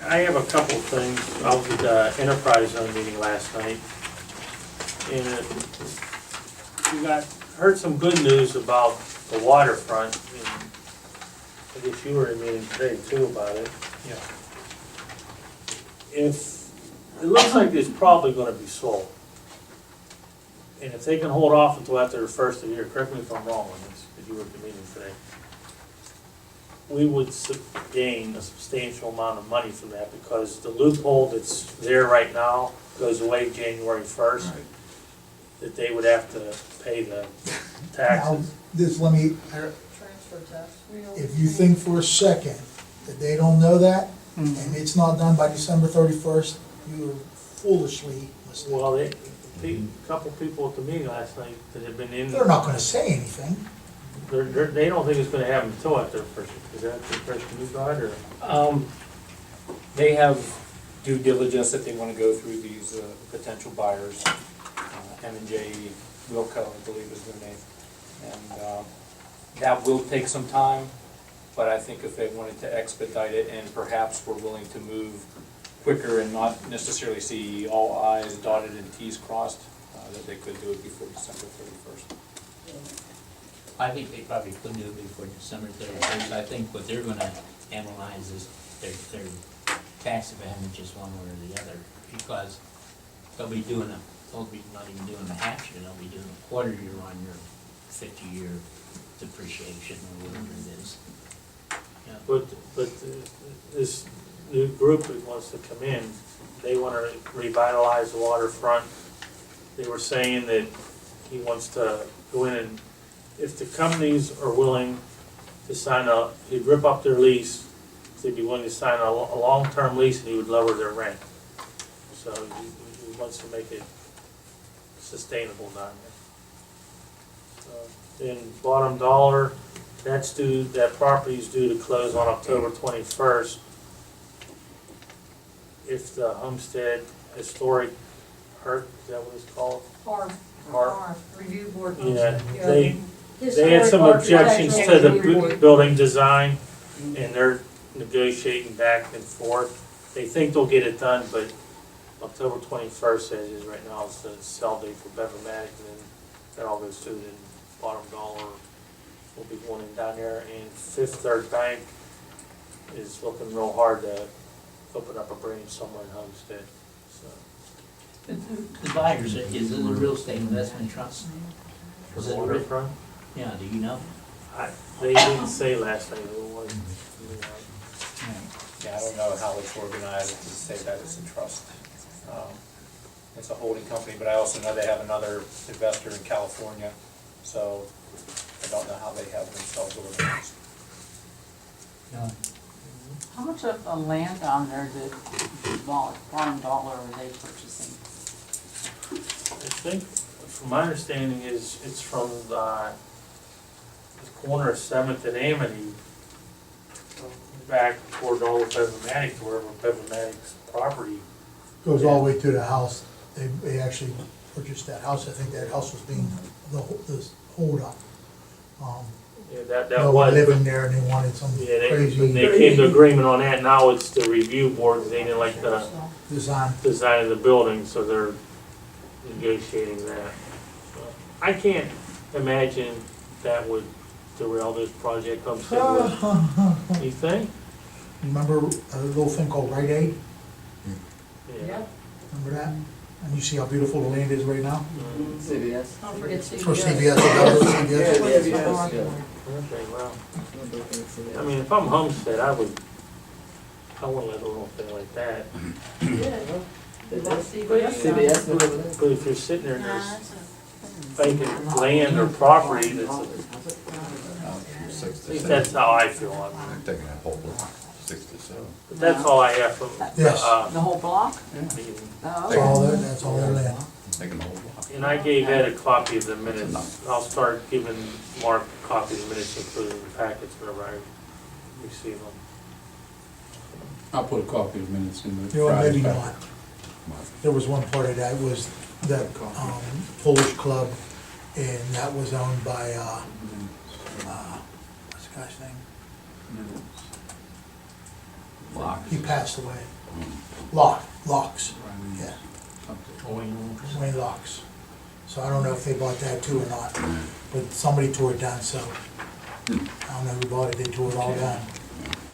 I have a couple of things. I was at the Enterprise Zone meeting last night, and heard some good news about the waterfront. And I guess you were in a meeting today too about it. Yeah. If, it looks like it's probably gonna be sold. And if they can hold off until after the first of the year, correct me if I'm wrong on this, because you were at the meeting today, we would gain a substantial amount of money from that, because the loophole that's there right now goes away January 1st, that they would have to pay the Now, taxes. this, let me, Transfer tax. if you think for a second that they don't know that, and it's not done by December 31st, you're foolishly mistaken. Well, a couple people at the meeting last night that have been in, They're not gonna say anything. they don't think it's gonna happen until after the first. Is that the impression you got, or? They have due diligence that they want to go through these potential buyers. M&J Wilco, I believe is their name. And that will take some time, but I think if they wanted to expedite it and perhaps were willing to move quicker and not necessarily see all I's dotted and T's crossed, that they could do it before December 31st. I think they probably could do it before December 31st. I think what they're gonna analyze is their tax advantages one way or the other, because they'll be not even doing a half year, they'll be doing a quarter year on your 50-year depreciation or whatever it is. Yeah. But this new group that wants to come in, they want to revitalize the waterfront. They were saying that he wants to go in and, if the companies are willing to sign he'd rip up their lease, they'd be willing to sign a long-term lease, and he would lower their rent. So he wants to make it sustainable down there. Then bottom dollar, that property's due to close on October 21st. If the Homestead Historic is that what it's called? HARF, review board. Yeah, Yeah, they had some objections to the building design, and they're negotiating back and forth. They think they'll get it done, but October 21st, as is right now, is the sell date for Bevermatic, and then that all goes through, then bottom dollar will be going in down there, and Fifth Third Bank is looking real hard to open up a branch somewhere in Homestead, so. The buyers, is it a real estate investment trust? For Is the it a waterfront? Yeah, do you know? They didn't say last night who it was. Yeah, I don't know how it's organized to say that it's a trust. It's a holding company, but I also know they have another investor in California, so I don't know how they have themselves organized. No. How much of the land down there did bottom dollar are they purchasing? I think, from my understanding, is it's from the corner of 7th and Amity back toward all of Bevermatic, to wherever Bevermatic's property. Goes all the way to the house. They actually purchased that house. I think that house was being, the hold up. Yeah, that No one was. living there, and they wanted some Yeah, crazy they came to agreement on that. Now it's the review board, because they didn't like the design. design of the building, so they're negotiating that. So, I can't imagine that would derail this project. You think? Remember a little thing called Rite Aid? Yeah. Remember that? And you see how beautiful the land is right now? CVS. Don't forget CVS. For CVS, CVS. Okay, well, I mean, if I'm Homestead, I wouldn't let a little thing like that. CVS. But if you're sitting there and there's vacant land or property, that's how I feel. I mean, I'm taking that whole block, 67. but that's all I have from, Yes. The whole block? meeting. That's all their land. Taking the whole block. And I gave Ed a copy of the minutes. I'll start giving Mark a copy of the minutes, including the packets whenever I receive them. I'll put a copy of minutes in the. You know, maybe Friday not. There was one part of that was that Polish club, and that was owned by, what's the guy's name? Locks. He passed away. Locks, yeah, Wayne Locks. So I don't know if they bought that too or not, but somebody tore it down, so I don't know who bought it, they tore it all down.